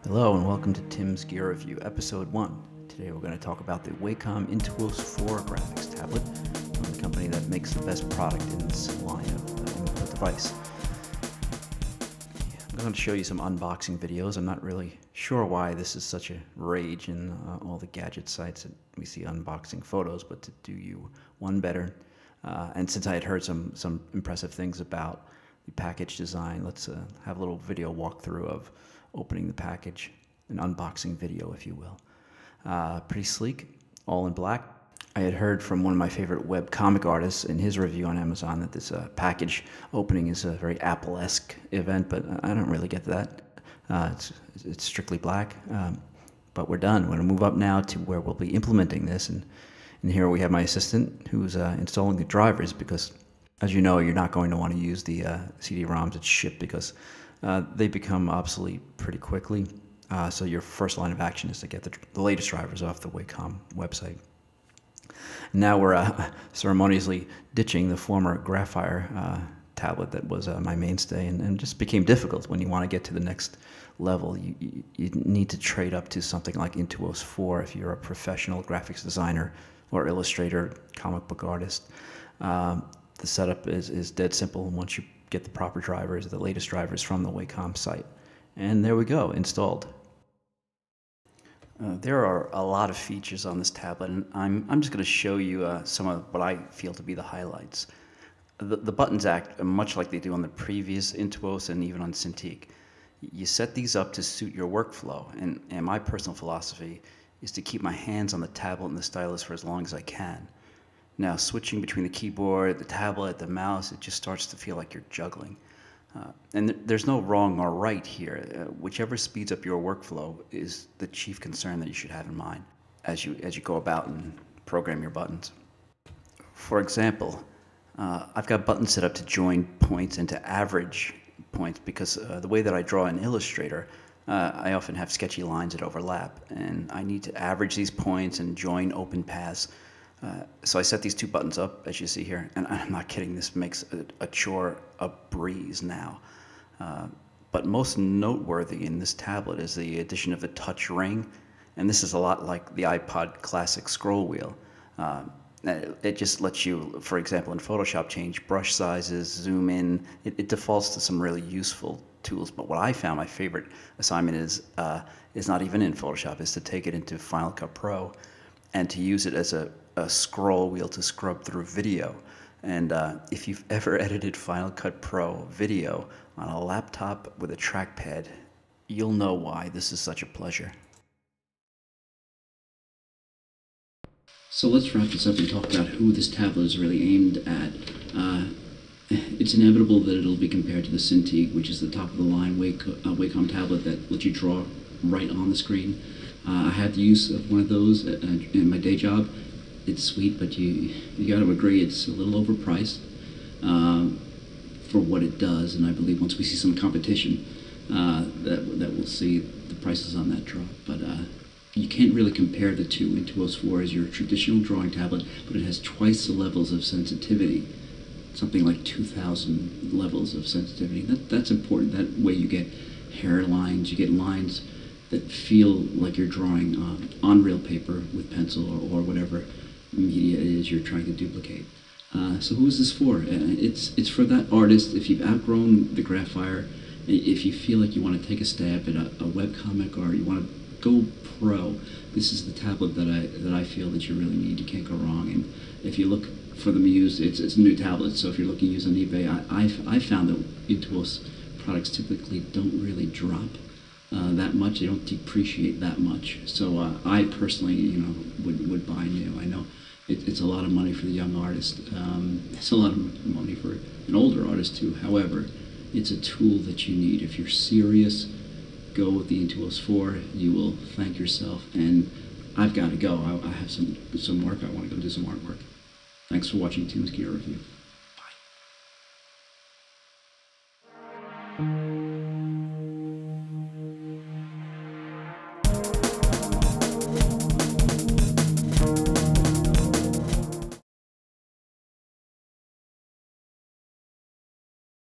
Hello and welcome to Tim's Gear Review, Episode 1. Today we're going to talk about the Wacom Intuos4 graphics tablet from the company that makes the best product in this line of input device. I'm going to show you some unboxing videos. I'm not really sure why this is such a rage in all the gadget sites that we see unboxing photos, but to do you one better, and since I had heard some impressive things about the package design, let's have a little video walkthrough of opening the package, an unboxing video, if you will. Pretty sleek, all in black. I had heard from one of my favorite web comic artists in his review on Amazon that this package opening is a very Apple-esque event, but I don't really get that. It's strictly black, but we're done. We're going to move up now to where we'll be implementing this, and here we have my assistant who's installing the drivers, because as you know, you're not going to want to use the CD-ROMs that ship because they become obsolete pretty quickly. So your first line of action is to get the latest drivers off the Wacom website. Now we're ceremoniously ditching the former Graphire tablet that was my mainstay, and just became difficult when you want to get to the next level. You need to trade up to something like Intuos4 if you're a professional graphics designer or illustrator, comic book artist. The setup is dead simple once you get the proper drivers, the latest drivers from the Wacom site. And there we go, installed. There are a lot of features on this tablet, and I'm just going to show you some of what I feel to be the highlights. The buttons act much like they do on the previous Intuos and even on Cintiq. You set these up to suit your workflow, and my personal philosophy is to keep my hands on the tablet and the stylus for as long as I can. Now, switching between the keyboard, the tablet, the mouse, it just starts to feel like you're juggling. And there's no wrong or right here. Whichever speeds up your workflow is the chief concern that you should have in mind as you go about and program your buttons. For example, I've got buttons set up to join points and to average points because the way that I draw in Illustrator, I often have sketchy lines that overlap, and I need to average these points and join open paths. So I set these two buttons up, as you see here, and I'm not kidding, this makes a chore a breeze now. But most noteworthy in this tablet is the addition of the touch ring, and this is a lot like the iPod Classic scroll wheel. It just lets you, for example, in Photoshop, change brush sizes, zoom in. It defaults to some really useful tools, but what I found my favorite assignment is not even in Photoshop, is to take it into Final Cut Pro and to use it as a scroll wheel to scrub through video. And if you've ever edited Final Cut Pro video on a laptop with a trackpad, you'll know why this is such a pleasure. So let's wrap this up and talk about who this tablet is really aimed at. It's inevitable that it'll be compared to the Cintiq, which is the top of the line Wacom tablet that lets you draw right on the screen. I had the use of one of those in my day job. It's sweet, but you got to agree it's a little overpriced for what it does. And I believe once we see some competition, that we'll see the prices on that drop. But you can't really compare the two. Intuos4 is your traditional drawing tablet, but it has twice the levels of sensitivity, something like 2,000 levels of sensitivity. That's important. That way you get hairlines, you get lines that feel like you're drawing on real paper with pencil or whatever media it is you're trying to duplicate. So who is this for? It's for that artist. If you've outgrown the Graphire, if you feel like you want to take a stab at a webcomic or you want to go pro, this is the tablet that I feel that you really need. You can't go wrong. And if you look for them used, it's a new tablet, so if you're looking used on eBay, I found that Intuos products typically don't really drop that much. They don't depreciate that much. So I personally, would buy new. I know it's a lot of money for the young artist. It's a lot of money for an older artist too. However, it's a tool that you need. If you're serious, go with the Intuos4. You will thank yourself. And I've got to go. I have some work. I want to go do some artwork. Thanks for watching Tim's Gear Review. Bye.